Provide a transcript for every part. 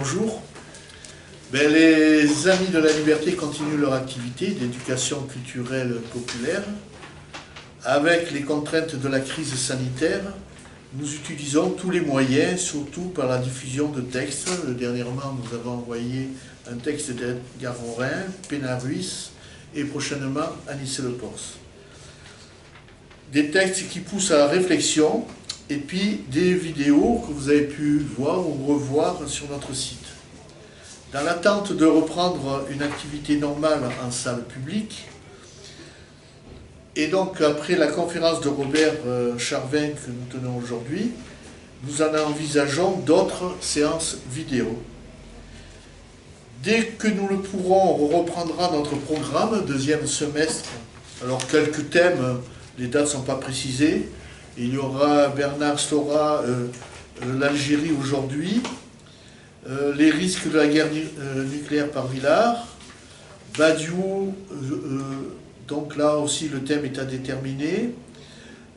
Bonjour. Les Amis de la Liberté continuent leur activité d'éducation culturelle populaire. Avec les contraintes de la crise sanitaire, nous utilisons tous les moyens, surtout par la diffusion de textes. Dernièrement, nous avons envoyé un texte d'Edgar Morin, Pénaruis et prochainement Anicet Le Pors. Des textes qui poussent à la réflexion et puis des vidéos que vous avez pu voir ou revoir sur notre site. Dans l'attente de reprendre une activité normale en salle publique, et donc après la conférence de Robert Charvin que nous tenons aujourd'hui, nous en envisageons d'autres séances vidéo. Dès que nous le pourrons, on reprendra notre programme, deuxième semestre. Alors quelques thèmes, les dates ne sont pas précisées. Il y aura Bernard Stora, l'Algérie aujourd'hui, les risques de la guerre nucléaire par Villard, Badiou, donc là aussi le thème est à déterminer.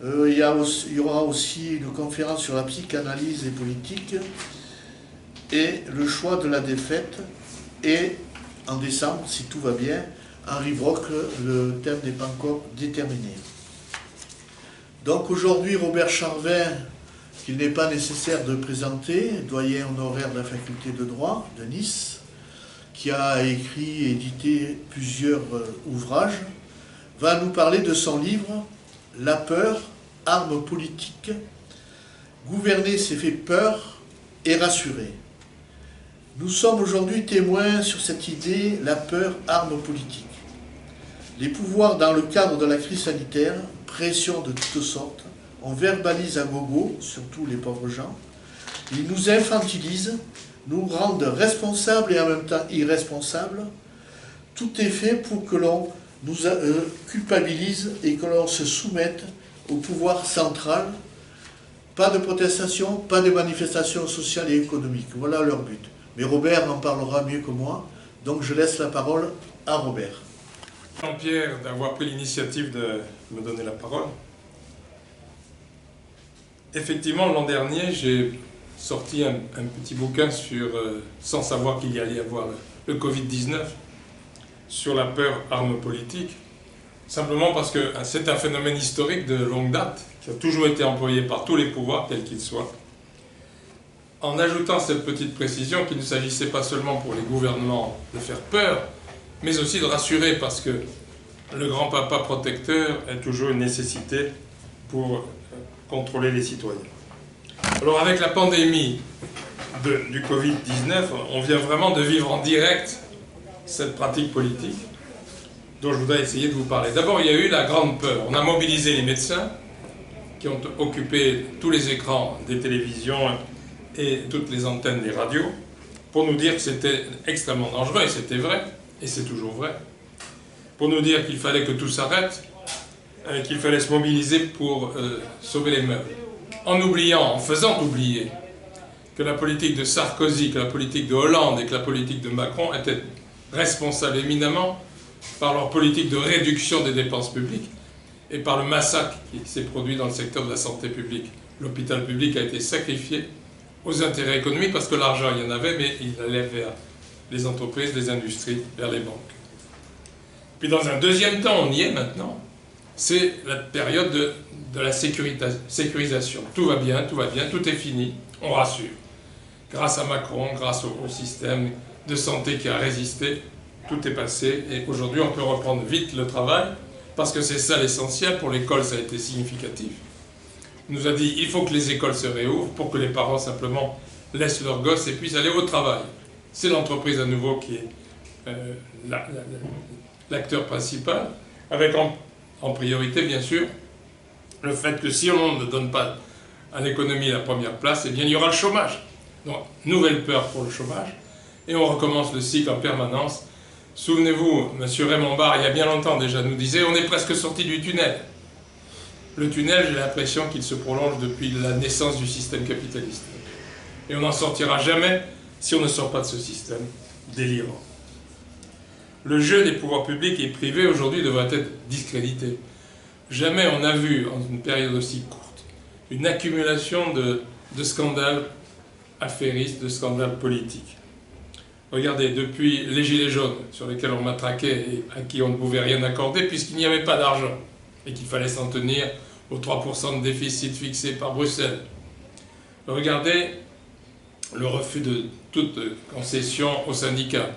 Il y aura aussi une conférence sur la psychanalyse et politique et le choix de la défaite. Et en décembre, si tout va bien, Henri Brock, le thème n'est pas encore déterminé. Donc aujourd'hui, Robert Charvin, qu'il n'est pas nécessaire de présenter, doyen honoraire de la faculté de droit de Nice, qui a écrit et édité plusieurs ouvrages, va nous parler de son livre « La peur, arme politique. Gouverner s'est fait peur et rassurer ». Nous sommes aujourd'hui témoins sur cette idée « La peur, arme politique ». Les pouvoirs dans le cadre de la crise sanitaire, pression de toutes sortes, on verbalise à gogo, surtout les pauvres gens, ils nous infantilisent, nous rendent responsables et en même temps irresponsables. Tout est fait pour que l'on nous culpabilise et que l'on se soumette au pouvoir central. Pas de protestation, pas de manifestation sociale et économique. Voilà leur but. Mais Robert en parlera mieux que moi, donc je laisse la parole à Robert. Jean-Pierre d'avoir pris l'initiative de me donner la parole. Effectivement, l'an dernier, j'ai sorti un petit bouquin sur, sans savoir qu'il y allait y avoir le Covid-19, sur la peur, arme politique, simplement parce que c'est un phénomène historique de longue date, qui a toujours été employé par tous les pouvoirs, quels qu'ils soient, en ajoutant cette petite précision qu'il ne s'agissait pas seulement pour les gouvernements de faire peur, mais aussi de rassurer, parce que le grand papa protecteur est toujours une nécessité pour contrôler les citoyens. Alors avec la pandémie du Covid-19, on vient vraiment de vivre en direct cette pratique politique dont je voudrais essayer de vous parler. D'abord, il y a eu la grande peur. On a mobilisé les médecins qui ont occupé tous les écrans des télévisions et toutes les antennes des radios pour nous dire que c'était extrêmement dangereux, et c'était vrai. Et c'est toujours vrai, pour nous dire qu'il fallait que tout s'arrête, qu'il fallait se mobiliser pour sauver les meubles, en faisant oublier que la politique de Sarkozy, que la politique de Hollande et que la politique de Macron étaient responsables éminemment par leur politique de réduction des dépenses publiques et par le massacre qui s'est produit dans le secteur de la santé publique. L'hôpital public a été sacrifié aux intérêts économiques parce que l'argent, il y en avait, mais il allait vers les entreprises, les industries, vers les banques. Puis dans un deuxième temps, on y est maintenant, c'est la période de la sécurisation. Tout va bien, tout est fini, on rassure. Grâce à Macron, grâce au système de santé qui a résisté, tout est passé et aujourd'hui on peut reprendre vite le travail parce que c'est ça l'essentiel. Pour l'école, ça a été significatif. On nous a dit il faut que les écoles se réouvrent pour que les parents simplement laissent leurs gosses et puissent aller au travail. C'est l'entreprise à nouveau qui est l'acteur principal, avec en priorité, bien sûr, le fait que si on ne donne pas à l'économie la première place, eh bien, il y aura le chômage. Donc, nouvelle peur pour le chômage, et on recommence le cycle en permanence. Souvenez-vous, M. Raymond Barre, il y a bien longtemps déjà, nous disait « on est presque sorti du tunnel ». Le tunnel, j'ai l'impression qu'il se prolonge depuis la naissance du système capitaliste. Et on n'en sortira jamais si on ne sort pas de ce système délirant. Le jeu des pouvoirs publics et privés aujourd'hui devrait être discrédité. Jamais on n'a vu, en une période aussi courte, une accumulation de scandales affairistes, de scandales politiques. Regardez, depuis les Gilets jaunes, sur lesquels on matraquait et à qui on ne pouvait rien accorder, puisqu'il n'y avait pas d'argent, et qu'il fallait s'en tenir aux 3% de déficit fixés par Bruxelles. Regardez le refus de toute concession aux syndicats,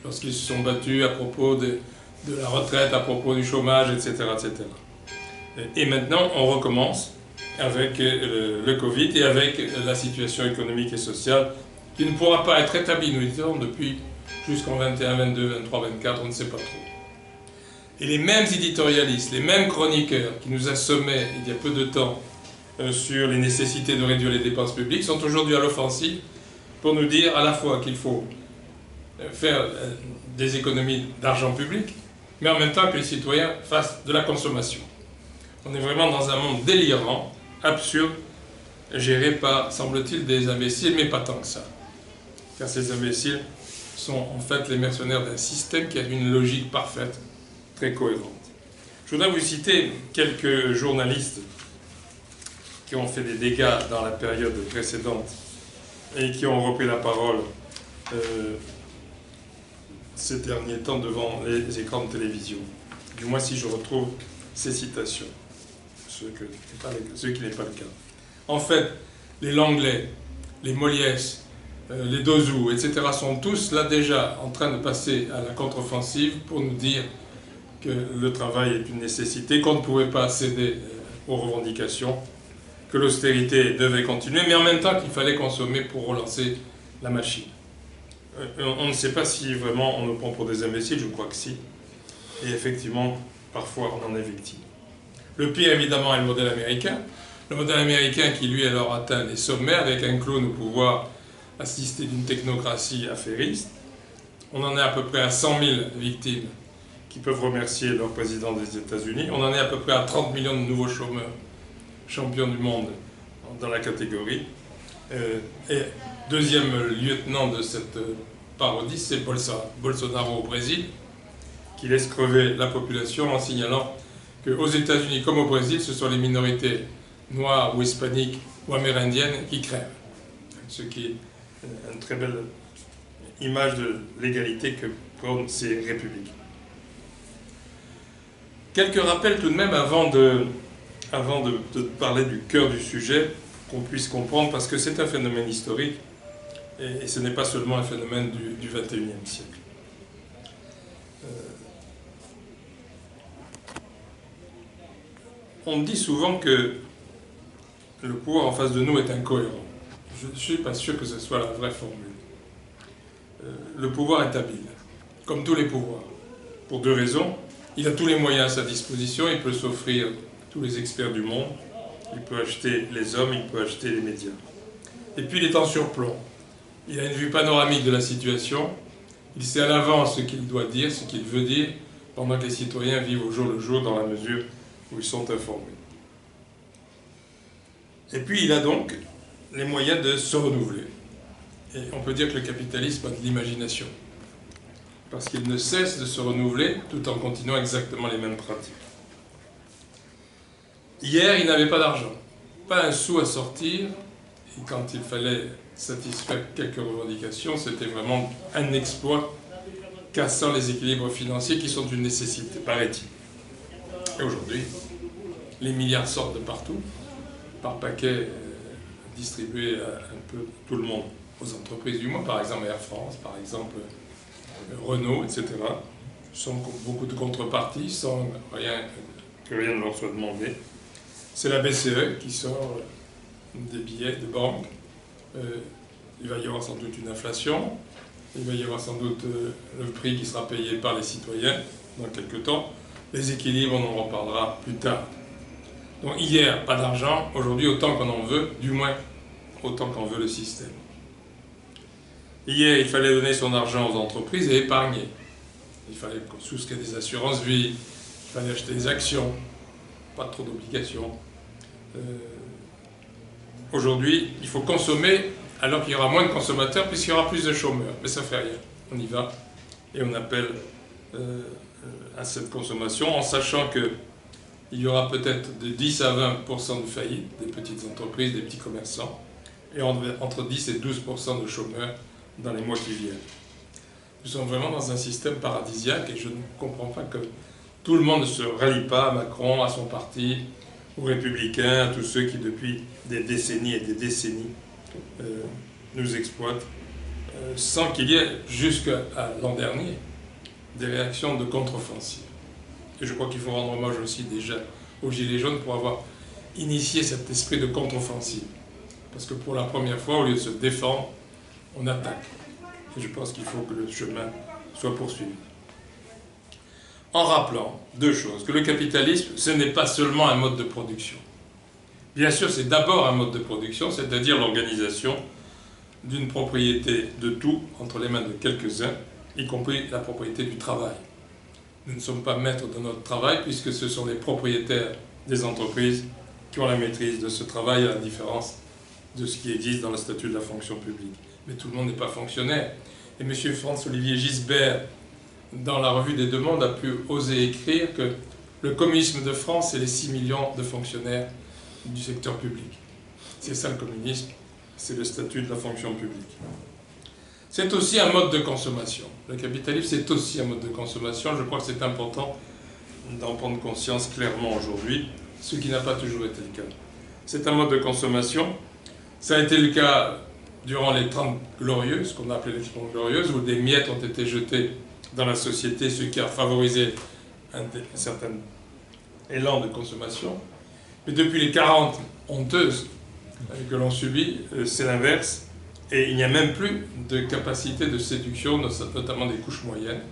lorsqu'ils se sont battus à propos de la retraite, à propos du chômage, etc., etc. Et maintenant, on recommence avec le Covid et avec la situation économique et sociale qui ne pourra pas être établie, nous disons, depuis jusqu'en 21, 22, 23, 24, on ne sait pas trop. Et les mêmes éditorialistes, les mêmes chroniqueurs qui nous assommaient il y a peu de temps sur les nécessités de réduire les dépenses publiques sont aujourd'hui à l'offensive pour nous dire à la fois qu'il faut faire des économies d'argent public, mais en même temps que les citoyens fassent de la consommation. On est vraiment dans un monde délirant, absurde, géré par, semble-t-il, des imbéciles, mais pas tant que ça. Car ces imbéciles sont en fait les mercenaires d'un système qui a une logique parfaite, très cohérente. Je voudrais vous citer quelques journalistes qui ont fait des dégâts dans la période précédente et qui ont repris la parole ces derniers temps devant les écrans de télévision. Du moins si je retrouve ces citations, ce qui n'est pas le cas. En fait, les Langlais, les Moliès, les Dozou, etc. sont tous là déjà en train de passer à la contre-offensive pour nous dire que le travail est une nécessité, qu'on ne pouvait pas céder aux revendications, que l'austérité devait continuer, mais en même temps qu'il fallait consommer pour relancer la machine. On ne sait pas si vraiment on nous prend pour des imbéciles, je crois que si. Et effectivement, parfois on en est victime. Le pire évidemment est le modèle américain. Le modèle américain qui lui alors atteint les sommets avec un clown au pouvoir assisté d'une technocratie affairiste. On en est à peu près à 100 000 victimes qui peuvent remercier leur président des États-Unis. On en est à peu près à 30 millions de nouveaux chômeurs, champions du monde dans la catégorie. Et deuxième lieutenant de cette parodie, c'est Bolsonaro au Brésil, qui laisse crever la population en signalant qu'aux États-Unis comme au Brésil, ce sont les minorités noires ou hispaniques ou amérindiennes qui crèvent. Ce qui est une très belle image de l'égalité que prônent ces républiques. Quelques rappels tout de même avant de parler du cœur du sujet, qu'on puisse comprendre, parce que c'est un phénomène historique et ce n'est pas seulement un phénomène du XXIe siècle. On dit souvent que le pouvoir en face de nous est incohérent. Je ne suis pas sûr que ce soit la vraie formule. Le pouvoir est habile, comme tous les pouvoirs, pour deux raisons. Il a tous les moyens à sa disposition, il peut s'offrir tous les experts du monde, il peut acheter les hommes, il peut acheter les médias. Et puis il est en surplomb. Il a une vue panoramique de la situation, il sait à l'avance ce qu'il doit dire, ce qu'il veut dire, pendant que les citoyens vivent au jour le jour dans la mesure où ils sont informés. Et puis il a donc les moyens de se renouveler. Et on peut dire que le capitalisme a de l'imagination, parce qu'il ne cesse de se renouveler tout en continuant exactement les mêmes pratiques. Hier, il n'avait pas d'argent, pas un sou à sortir, et quand il fallait satisfaire quelques revendications, c'était vraiment un exploit cassant les équilibres financiers qui sont une nécessité, paraît-il. Et aujourd'hui, les milliards sortent de partout, par paquet distribués à un peu tout le monde, aux entreprises du moins, par exemple Air France, par exemple Renault, etc., sans beaucoup de contreparties, sans que rien ne leur soit demandé. C'est la BCE qui sort des billets de banque. Il va y avoir sans doute une inflation, il va y avoir sans doute le prix qui sera payé par les citoyens dans quelques temps. Les équilibres, on en reparlera plus tard. Donc hier, pas d'argent, aujourd'hui autant qu'on en veut, du moins autant qu'en veut le système. Hier, il fallait donner son argent aux entreprises et épargner. Il fallait souscrire des assurances vie, il fallait acheter des actions, pas trop d'obligations. Aujourd'hui, il faut consommer alors qu'il y aura moins de consommateurs puisqu'il y aura plus de chômeurs. Mais ça ne fait rien. On y va et on appelle à cette consommation en sachant qu'il y aura peut-être de 10 à 20% de faillites des petites entreprises, des petits commerçants et entre 10 et 12% de chômeurs dans les mois qui viennent. Nous sommes vraiment dans un système paradisiaque et je ne comprends pas que tout le monde ne se rallie pas à Macron, à son parti, aux Républicains, à tous ceux qui depuis des décennies et des décennies nous exploitent, sans qu'il y ait, jusqu'à l'an dernier, des réactions de contre-offensive. Et je crois qu'il faut rendre hommage aussi déjà aux Gilets jaunes pour avoir initié cet esprit de contre-offensive. Parce que pour la première fois, au lieu de se défendre, on attaque. Et je pense qu'il faut que le chemin soit poursuivi. En rappelant deux choses, que le capitalisme, ce n'est pas seulement un mode de production. Bien sûr, c'est d'abord un mode de production, c'est-à-dire l'organisation d'une propriété de tout entre les mains de quelques-uns, y compris la propriété du travail. Nous ne sommes pas maîtres de notre travail, puisque ce sont les propriétaires des entreprises qui ont la maîtrise de ce travail, à la différence de ce qui existe dans le statut de la fonction publique. Mais tout le monde n'est pas fonctionnaire. Et M. Franz-Olivier Gisbert, dans la Revue des Deux Mondes, a pu oser écrire que le communisme de France, c'est les 6 millions de fonctionnaires du secteur public. C'est ça le communisme, c'est le statut de la fonction publique. C'est aussi un mode de consommation. Le capitalisme, c'est aussi un mode de consommation. Je crois que c'est important d'en prendre conscience clairement aujourd'hui, ce qui n'a pas toujours été le cas. C'est un mode de consommation. Ça a été le cas durant les 30 glorieuses, ce qu'on a appelé les 30 glorieuses, où des miettes ont été jetées dans la société, ce qui a favorisé un certain élan de consommation. Mais depuis les 40 honteuses que l'on subit, c'est l'inverse. Et il n'y a même plus de capacité de séduction, notamment des couches moyennes,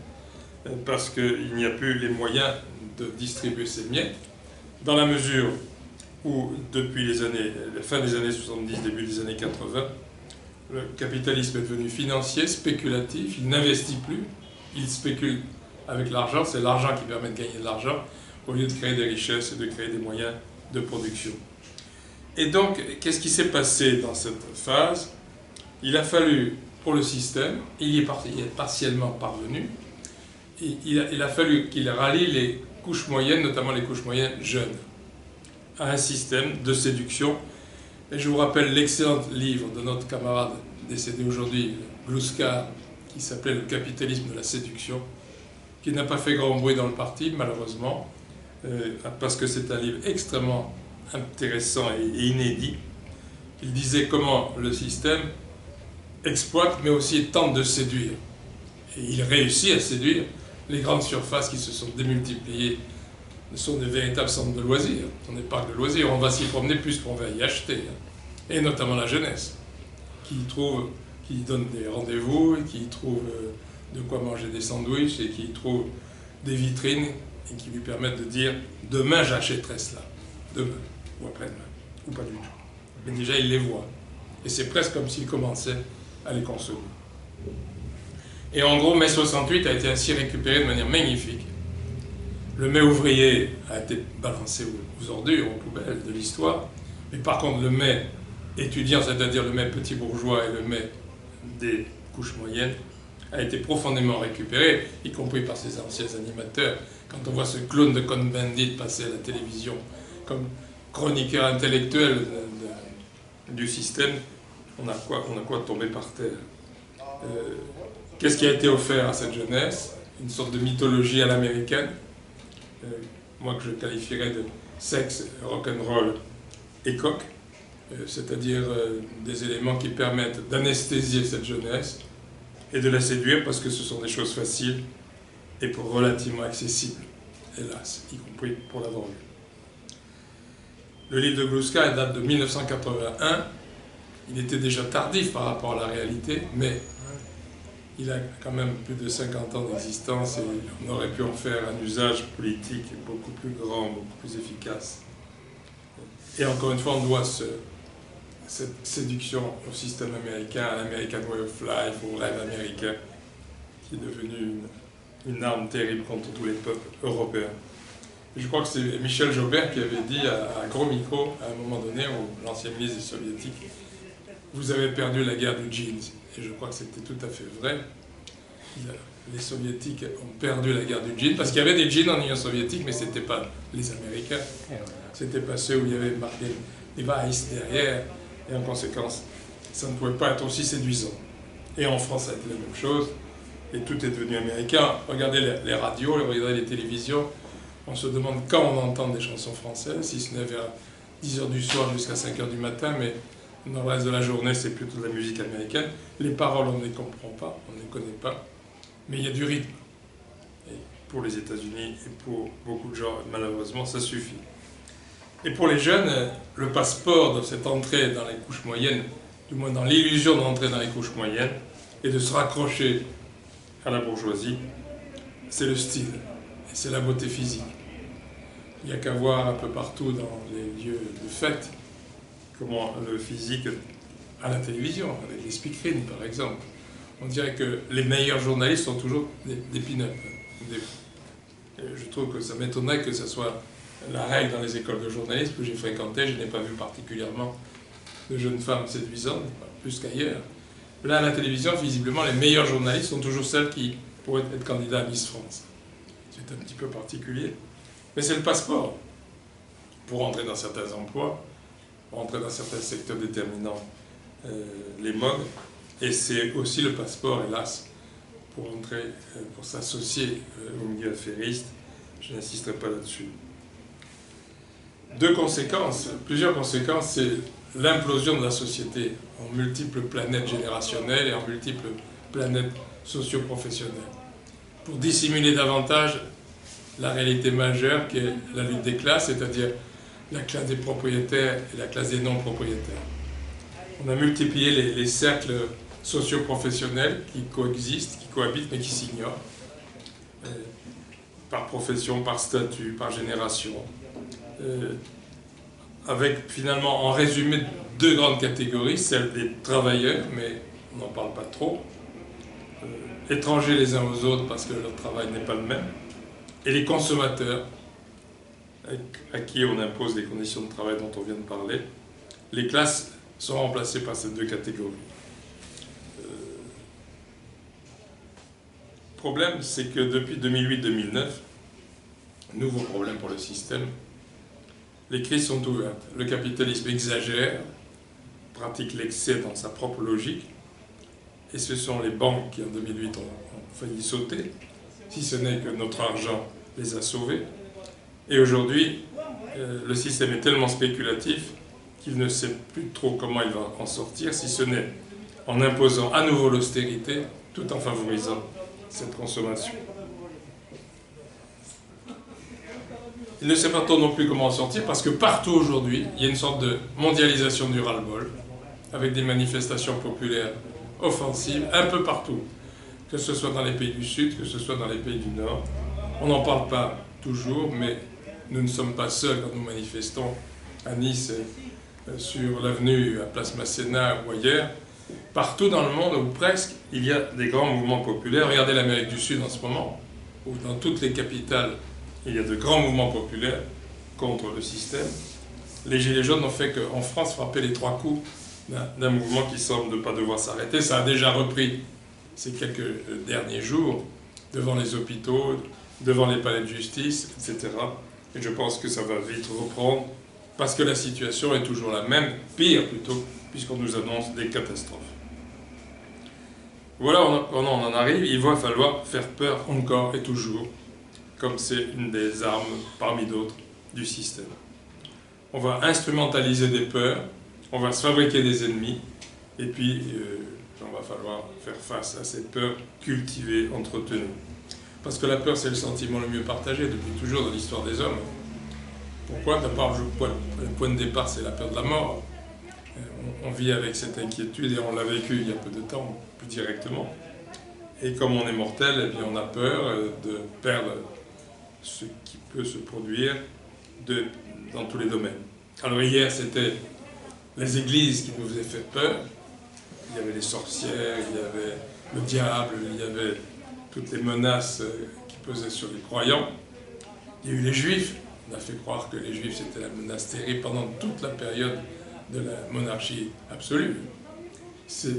parce qu'il n'y a plus les moyens de distribuer ces miettes, dans la mesure où, depuis la fin des années 70, début des années 80, le capitalisme est devenu financier, spéculatif, il n'investit plus, il spécule avec l'argent, c'est l'argent qui permet de gagner de l'argent, au lieu de créer des richesses et de créer des moyens de production. Et donc, qu'est-ce qui s'est passé dans cette phase ? Il a fallu, pour le système, il y est partiellement parvenu, il a fallu qu'il rallie les couches moyennes, notamment les couches moyennes jeunes, à un système de séduction. Et je vous rappelle l'excellent livre de notre camarade décédé aujourd'hui, Gluskar, qui s'appelait « Le capitalisme de la séduction », qui n'a pas fait grand bruit dans le parti, malheureusement, parce que c'est un livre extrêmement intéressant et inédit. Il disait comment le système exploite, mais aussi tente de séduire. Et il réussit à séduire. Les grandes surfaces qui se sont démultipliées sont des véritables centres de loisirs. On n'est pas de loisirs, on va s'y promener plus qu'on va y acheter. Et notamment la jeunesse, qui donne des rendez-vous, qui trouve de quoi manger des sandwichs, et qui trouve des vitrines, et qui lui permettent de dire « demain j'achèterai cela », demain, ou après-demain, ou pas du tout. Mais déjà il les voit. Et c'est presque comme s'il commençait à les consommer. Et en gros, mai 68 a été ainsi récupéré de manière magnifique. Le mai ouvrier a été balancé aux ordures, aux poubelles de l'histoire. Mais par contre, le mai étudiant, c'est-à-dire le mai petit bourgeois et le mai des couches moyennes, a été profondément récupéré, y compris par ses anciens animateurs. Quand on voit ce clown de Cohn-Bendit passer à la télévision comme chroniqueur intellectuel du système, on a quoi tomber par terre. Qu'est-ce qui a été offert à cette jeunesse? Une sorte de mythologie à l'américaine, moi que je qualifierais de sexe, rock'n'roll et coq, c'est-à-dire des éléments qui permettent d'anesthésier cette jeunesse et de la séduire parce que ce sont des choses faciles et relativement accessibles, hélas, y compris pour la drogue. Le livre de Gluskar date de 1981. Il était déjà tardif par rapport à la réalité, mais il a quand même plus de 50 ans d'existence et on aurait pu en faire un usage politique beaucoup plus grand, beaucoup plus efficace. Et encore une fois, on doit cette séduction au système américain, à l'American Way of Life, au rêve américain, qui est devenu une arme terrible contre tous les peuples européens. Et je crois que c'est Michel Joubert qui avait dit à gros micro, à un moment donné, l'ancien ministre soviétique, vous avez perdu la guerre du jeans. Et je crois que c'était tout à fait vrai. Les soviétiques ont perdu la guerre du jean, parce qu'il y avait des jeans en Union soviétique, mais ce n'étaient pas les Américains. C'était pas ceux où il y avait marqué Device derrière, et en conséquence, ça ne pouvait pas être aussi séduisant. Et en France, ça a été la même chose. et tout est devenu américain. Regardez les radios, regardez les télévisions, on se demande quand on entend des chansons françaises, si ce n'est vers 10 h du soir jusqu'à 5 h du matin, mais dans le reste de la journée, c'est plutôt de la musique américaine. Les paroles, on ne les comprend pas, on ne les connaît pas, mais il y a du rythme. Et pour les États-Unis et pour beaucoup de gens, malheureusement, ça suffit. Et pour les jeunes, le passeport de cette entrée dans les couches moyennes, du moins dans l'illusion d'entrer dans les couches moyennes, et de se raccrocher à la bourgeoisie, c'est le style, et c'est la beauté physique. Il n'y a qu'à voir un peu partout dans les lieux de fête comment le physique à la télévision, avec les speakerines par exemple. On dirait que les meilleurs journalistes sont toujours des pin-up. Je trouve que ça m'étonnerait que ce soit la règle dans les écoles de journalisme que j'ai fréquentées. Je n'ai pas vu particulièrement de jeunes femmes séduisantes, plus qu'ailleurs. Là, à la télévision, visiblement, les meilleurs journalistes sont toujours celles qui pourraient être candidats à Miss France. C'est un petit peu particulier. Mais c'est le passeport pour entrer dans certains emplois, pour entrer dans certains secteurs déterminant les modes. Et c'est aussi le passeport, hélas, pour entrer, pour s'associer au milieu affairiste. Je n'insisterai pas là-dessus. Plusieurs conséquences, c'est l'implosion de la société en multiples planètes générationnelles et en multiples planètes socio-professionnelles. Pour dissimuler davantage la réalité majeure qui est la lutte des classes, c'est-à-dire la classe des propriétaires et la classe des non-propriétaires. On a multiplié les cercles socio-professionnels qui coexistent, qui cohabitent, mais qui s'ignorent, par profession, par statut, par génération, avec finalement, en résumé, deux grandes catégories, celle des travailleurs, mais on n'en parle pas trop, étrangers les uns aux autres parce que leur travail n'est pas le même, et les consommateurs, à qui on impose les conditions de travail dont on vient de parler. Les classes sont remplacées par ces deux catégories. Le problème, c'est que depuis 2008-2009, nouveau problème pour le système, les crises sont ouvertes. Le capitalisme exagère, pratique l'excès dans sa propre logique, et ce sont les banques qui en 2008 ont failli sauter, si ce n'est que notre argent les a sauvés. Et aujourd'hui, le système est tellement spéculatif qu'il ne sait plus trop comment il va en sortir, si ce n'est en imposant à nouveau l'austérité, tout en favorisant cette consommation. Il ne sait pas trop non plus comment en sortir, parce que partout aujourd'hui, il y a une sorte de mondialisation du ras-le-bol, avec des manifestations populaires offensives, un peu partout, que ce soit dans les pays du Sud, que ce soit dans les pays du Nord. On n'en parle pas toujours, mais nous ne sommes pas seuls quand nous manifestons à Nice, sur l'avenue, à Place Masséna ou ailleurs. Partout dans le monde, ou presque, il y a des grands mouvements populaires. Regardez l'Amérique du Sud en ce moment, où dans toutes les capitales, il y a de grands mouvements populaires contre le système. Les Gilets jaunes ont fait qu'en France, frapper les trois coups d'un mouvement qui semble ne pas devoir s'arrêter. Ça a déjà repris ces quelques derniers jours, devant les hôpitaux, devant les palais de justice, etc. Et je pense que ça va vite reprendre, parce que la situation est toujours la même, pire plutôt, puisqu'on nous annonce des catastrophes. Voilà, on en arrive, il va falloir faire peur encore et toujours, comme c'est une des armes, parmi d'autres, du système. On va instrumentaliser des peurs, on va se fabriquer des ennemis, et puis on va falloir faire face à ces peurs cultivées, entretenues. Parce que la peur, c'est le sentiment le mieux partagé depuis toujours dans l'histoire des hommes. Pourquoi? D'abord, le point de départ, c'est la peur de la mort. On vit avec cette inquiétude, et on l'a vécu il y a peu de temps, plus directement. Et comme on est mortel, eh bien, on a peur de perdre ce qui peut se produire dans tous les domaines. Alors hier, c'était les églises qui nous faisaient faire peur. Il y avait les sorcières, il y avait le diable, il y avait toutes les menaces qui pesaient sur les croyants. Il y a eu les juifs. On a fait croire que les juifs c'était la menace terrible pendant toute la période de la monarchie absolue. C'est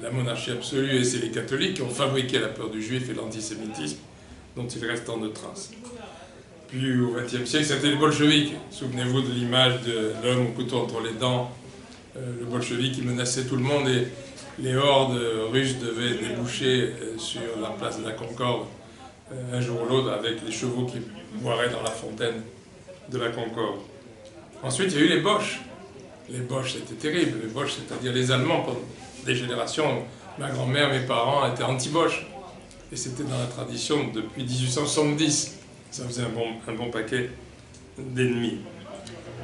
la monarchie absolue, et c'est les catholiques qui ont fabriqué la peur du juif et l'antisémitisme dont il reste tant de traces. Puis au XXe siècle, c'était les bolcheviks. Souvenez-vous de l'image de l'homme au couteau entre les dents, le bolchevique qui menaçait tout le monde, et les hordes russes devaient déboucher sur la place de la Concorde un jour ou l'autre avec les chevaux qui boiraient dans la fontaine de la Concorde. Ensuite, il y a eu les Boches. Les Boches, c'était terrible. Les Boches, c'est-à-dire les Allemands, pendant des générations. Ma grand-mère, mes parents étaient anti-Boches. Et c'était dans la tradition depuis 1870. Ça faisait un bon paquet d'ennemis.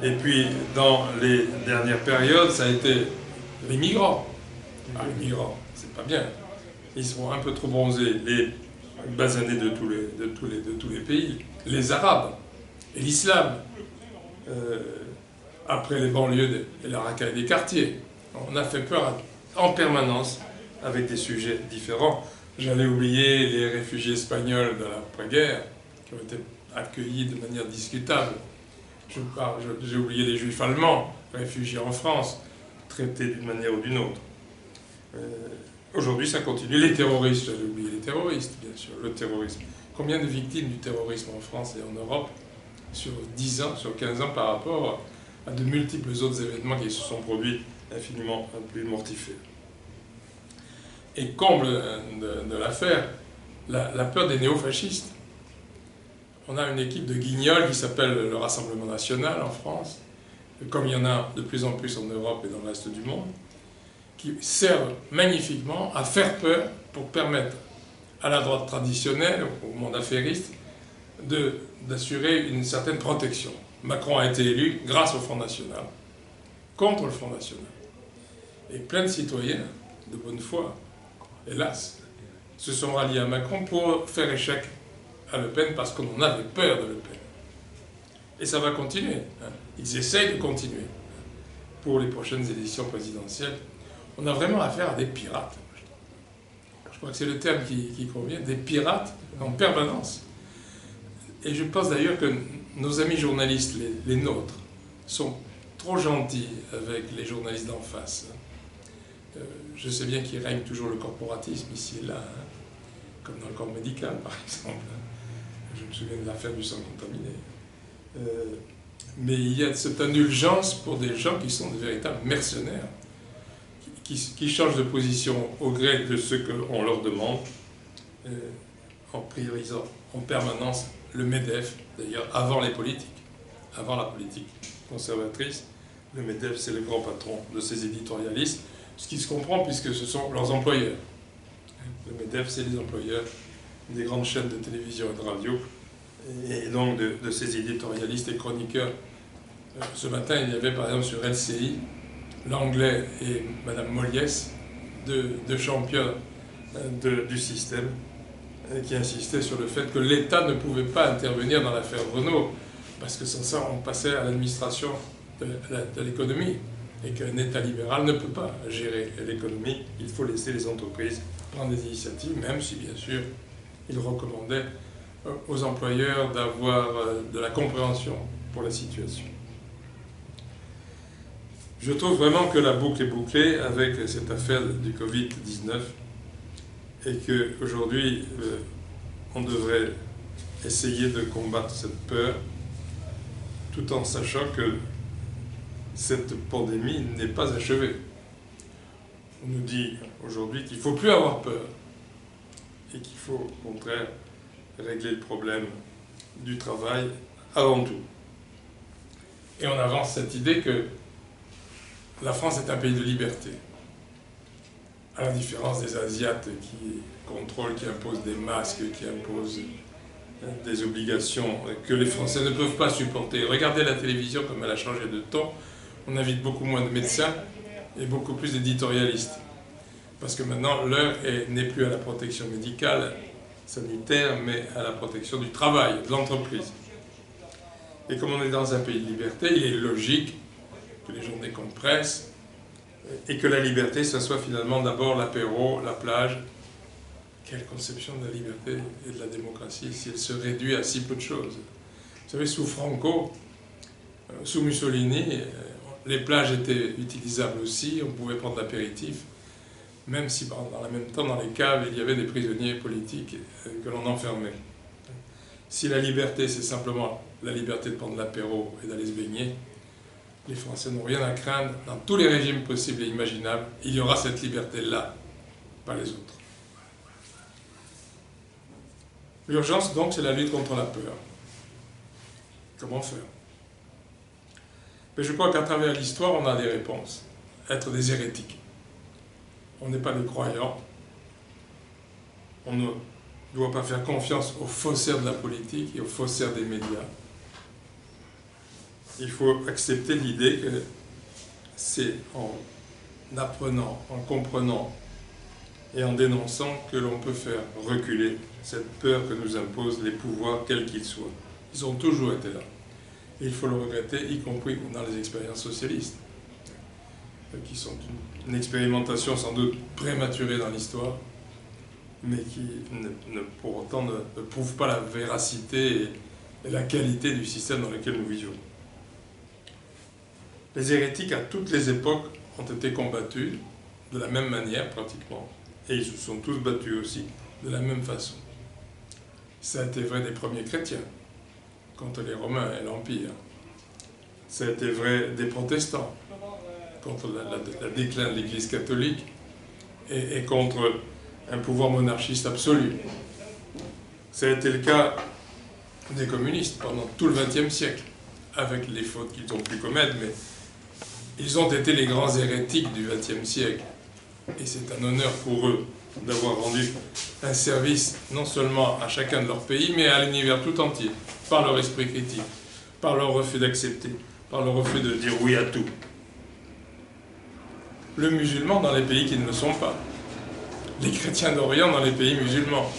Et puis, dans les dernières périodes, ça a été les migrants. Ah, les migrants, c'est pas bien. Ils sont un peu trop bronzés. Les basanés de tous les pays. Les Arabes et l'islam. Après les banlieues et la racaille des quartiers. On a fait peur en permanence avec des sujets différents. J'allais oublier les réfugiés espagnols de l'après-guerre qui ont été accueillis de manière discutable. J'ai oublié les juifs allemands, réfugiés en France, traités d'une manière ou d'une autre. Aujourd'hui, ça continue. Les terroristes, j'allais oublier les terroristes, bien sûr, le terrorisme. Combien de victimes du terrorisme en France et en Europe sur 10 ans, sur 15 ans par rapport à de multiples autres événements qui se sont produits infiniment plus mortifères. Et comble de l'affaire, la peur des néofascistes. On a une équipe de guignols qui s'appelle le Rassemblement National en France, comme il y en a de plus en plus en Europe et dans le reste du monde, qui servent magnifiquement à faire peur pour permettre à la droite traditionnelle, au monde affairiste, d'assurer une certaine protection. Macron a été élu grâce au Front National, contre le Front National. Et plein de citoyens de bonne foi, hélas, se sont ralliés à Macron pour faire échec à Le Pen parce qu'on en avait peur de Le Pen. Et ça va continuer. Ils essayent de continuer. Pour les prochaines élections présidentielles, on a vraiment affaire à des pirates. Je crois que c'est le terme qui convient, des pirates en permanence. Et je pense d'ailleurs que nos amis journalistes, les nôtres, sont trop gentils avec les journalistes d'en face. Je sais bien qu'il règne toujours le corporatisme ici et là, comme dans le corps médical par exemple. Je me souviens de l'affaire du sang contaminé. Mais il y a cette indulgence pour des gens qui sont de véritables mercenaires, qui changent de position au gré de ce qu'on leur demande, en priorisant en permanence le MEDEF, d'ailleurs avant les politiques, avant la politique conservatrice. Le MEDEF, c'est le grand patron de ces éditorialistes, ce qui se comprend puisque ce sont leurs employeurs. Le MEDEF, c'est les employeurs des grandes chaînes de télévision et de radio, et donc de ces éditorialistes et chroniqueurs. Ce matin, il y avait par exemple sur LCI, l'anglais et Madame Molliès, deux champions du système, qui insistaient sur le fait que l'État ne pouvait pas intervenir dans l'affaire Renault, parce que sans ça, on passait à l'administration de l'économie, et qu'un État libéral ne peut pas gérer l'économie. Il faut laisser les entreprises prendre des initiatives, même si, bien sûr, il recommandait aux employeurs d'avoir de la compréhension pour la situation. Je trouve vraiment que la boucle est bouclée avec cette affaire du Covid-19 et qu'aujourd'hui, on devrait essayer de combattre cette peur tout en sachant que cette pandémie n'est pas achevée. On nous dit aujourd'hui qu'il ne faut plus avoir peur et qu'il faut au contraire régler le problème du travail avant tout. Et on avance cette idée que la France est un pays de liberté, à la différence des Asiates qui contrôlent, qui imposent des masques, qui imposent des obligations que les Français ne peuvent pas supporter. Regardez la télévision comme elle a changé de ton. On invite beaucoup moins de médecins et beaucoup plus d'éditorialistes. Parce que maintenant, l'heure n'est plus à la protection médicale, sanitaire, mais à la protection du travail, de l'entreprise. Et comme on est dans un pays de liberté, il est logique que les journées compressent et que la liberté, ça soit finalement d'abord l'apéro, la plage. Quelle conception de la liberté et de la démocratie si elle se réduit à si peu de choses. Vous savez, sous Franco, sous Mussolini, les plages étaient utilisables aussi, on pouvait prendre l'apéritif, même si dans le même temps, dans les caves, il y avait des prisonniers politiques que l'on enfermait. Si la liberté, c'est simplement la liberté de prendre l'apéro et d'aller se baigner, Les Français n'ont rien à craindre. Dans tous les régimes possibles et imaginables, il y aura cette liberté-là, pas les autres. L'urgence, donc, c'est la lutte contre la peur. Comment faire? Mais je crois qu'à travers l'histoire, on a des réponses. Être des hérétiques. On n'est pas des croyants. On ne doit pas faire confiance aux faussaires de la politique et aux faussaires des médias. Il faut accepter l'idée que c'est en apprenant, en comprenant et en dénonçant que l'on peut faire reculer cette peur que nous imposent les pouvoirs, quels qu'ils soient. Ils ont toujours été là. Et il faut le regretter, y compris dans les expériences socialistes, qui sont une expérimentation sans doute prématurée dans l'histoire, mais qui pour autant ne prouve pas la véracité et la qualité du système dans lequel nous vivons. Les hérétiques, à toutes les époques, ont été combattus de la même manière, pratiquement. Et ils se sont tous battus aussi, de la même façon. Ça a été vrai des premiers chrétiens, contre les Romains et l'Empire. Ça a été vrai des protestants, contre la déclin de l'Église catholique et contre un pouvoir monarchiste absolu. Ça a été le cas des communistes pendant tout le XXe siècle, avec les fautes qu'ils ont pu commettre, mais ils ont été les grands hérétiques du XXe siècle. Et c'est un honneur pour eux d'avoir rendu un service non seulement à chacun de leur pays, mais à l'univers tout entier, par leur esprit critique, par leur refus d'accepter, par leur refus de dire oui à tout. Le musulman dans les pays qui ne le sont pas, les chrétiens d'Orient dans les pays musulmans,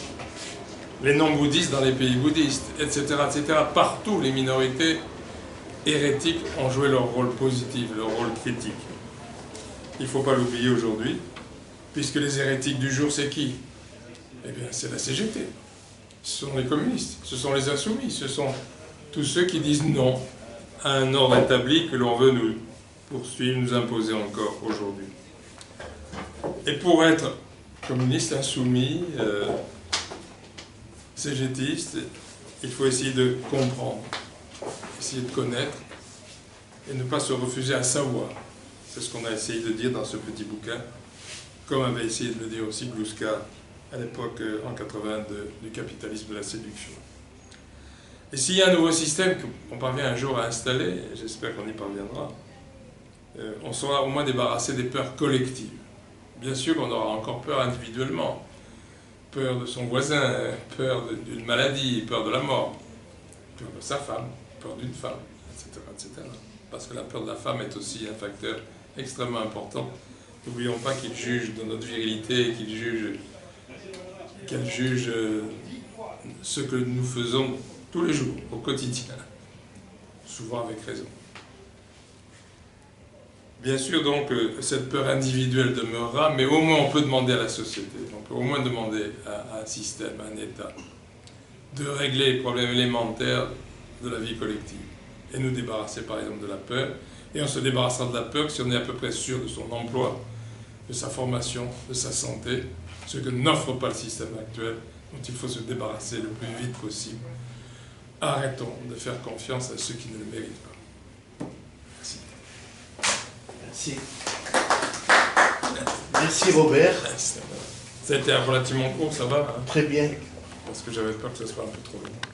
les non-bouddhistes dans les pays bouddhistes, etc., etc. Partout, les minorités hérétiques ont joué leur rôle positif, leur rôle critique. Il ne faut pas l'oublier aujourd'hui, puisque les hérétiques du jour, c'est qui? Eh bien, c'est la CGT. Ce sont les communistes, ce sont les insoumis, ce sont tous ceux qui disent non à un ordre établi que l'on veut nous poursuivre, nous imposer encore aujourd'hui. Et pour être communiste, insoumis, cégétiste, il faut essayer de comprendre, essayer de connaître et ne pas se refuser à savoir. C'est ce qu'on a essayé de dire dans ce petit bouquin, comme avait essayé de le dire aussi Gluska à l'époque, en 82, du capitalisme de la séduction. Et s'il y a un nouveau système qu'on parvient un jour à installer, et j'espère qu'on y parviendra, on sera au moins débarrassé des peurs collectives. Bien sûr qu'on aura encore peur individuellement, peur de son voisin, peur d'une maladie, peur de la mort, peur de sa femme, peur d'une femme, etc., etc. Parce que la peur de la femme est aussi un facteur extrêmement important. N'oublions pas qu'il juge de notre virilité, qu'elle juge ce que nous faisons tous les jours, au quotidien, souvent avec raison. Bien sûr, donc, cette peur individuelle demeurera, mais au moins on peut demander à la société, on peut au moins demander à un système, à un État, de régler les problèmes élémentaires de la vie collective, et nous débarrasser par exemple de la peur, et on se débarrassera de la peur si on est à peu près sûr de son emploi, de sa formation, de sa santé, ce que n'offre pas le système actuel, dont il faut se débarrasser le plus vite possible. Arrêtons de faire confiance à ceux qui ne le méritent pas. Merci. Merci. Merci Robert. Ça a été relativement court, ça va hein? Très bien. Parce que j'avais peur que ce soit un peu trop long.